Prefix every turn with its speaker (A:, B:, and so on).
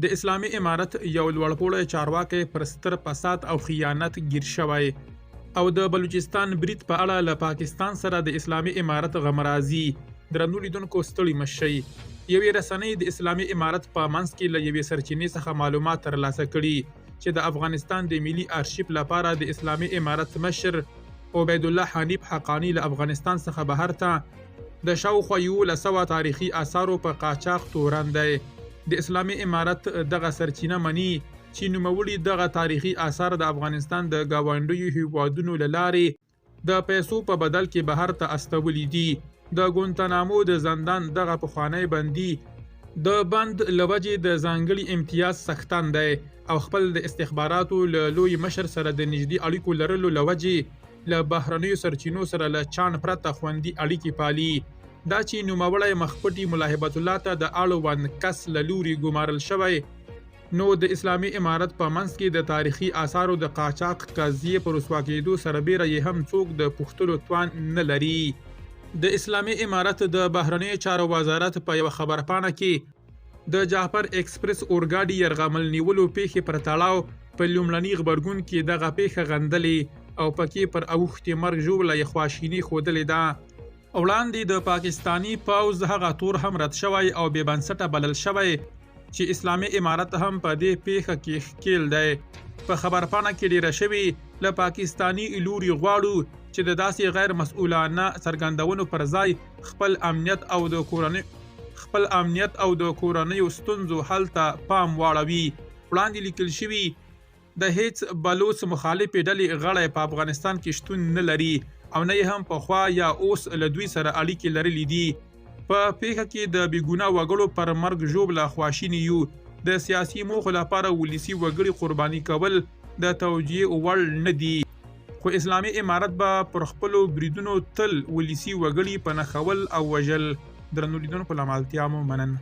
A: د اسلامي امارت یو لوړپوړی چارواکی پر ستر فساد او خیانت گیر شوی او د بلوچستان برید په اړه له پاکستان سره د اسلامي امارت غمرازي درنو لیدونکو ستړي مشي یوې رسنۍ د اسلامي امارت په منځ کې له یوې سرچینې څخه معلومات ترلاسه کړي چې د افغانستان د ملي آرشیف لپاره د اسلامي امارت مشر عبید الله حنیف حقانی له افغانستان څخه بهر ته د شاوخوا 1100 تاریخي آثارو په قاچاق تورن دی. د اسلامي امارت دغه سرچینه مني چې نوموړي دغه تاریخي آثار د افغانستان د گاونډیو هیوادونو له لارې د پیسو په بدل کې بهر ته استولي دي. د ګونتانامو د زندان دغه پخوانی بندي د بند لوجې د ځانګړي امتیاز څښتن دی او خپل د استخباراتو له لوی مشر سره د نږدې اړیکو لرلو لوجې له بهرنیو سرچینو سره له چان پرته خوندي اړیکې پالي. دا چې نوموړی مخپټي ملاحبت الله ته د اړوند کس له لوري ګمارل شوی نو د اسلامي امارت په منځ کې د تاریخي آثارو د قاچاق قضیې پر رسوا کېدو سربیره یې هم څوک د پوښتلو توان نه لري. د اسلامي امارت د بهرنیو چارو وزارت په یو خبرپاڼه کې د جعفر ایکسپریس اورګاډي یرغمل نیولو پیښې پر تړاو په لومړني غبرګون کې دغه پیښه غندلې او پکې پر اوښتې مرګ ژوبله یې خواشیني ښودلې ده. وړاندې د پاکستانی پوځ هغه تور هم رد شوی او بې بنسټه بلل شوی چې اسلامي امارت هم په دې پیښه کې ښکیل دی. په خبرپاڼه کې ډیره شوی له پاکستانی لوري غواړو چې د داسې غیر مسؤلانه څرګندونو پر ځای خپل امنیت او د کورنیو ستونزو حل ته پام واړوي. وړاندې لیکل شوي د هیڅ بلوڅ مخالفې ډلې غړی په افغانستان کې شتون نه لري او نه هم پخوا یا اوس له دوی سره اړیکې لرلې دي. په پیښه کې د بېګناه وګړو پر مرګ ژوبله خواشیني یو. د سیاسي موخو لپاره ولسي وګړي قرباني کول د توجیه وړ نه دي، خو اسلامي امارت به پر خپلو بریدونو تل ولسي وګړي په نښول او وژل. درنو لیدونکو له مالتیا مو مننه.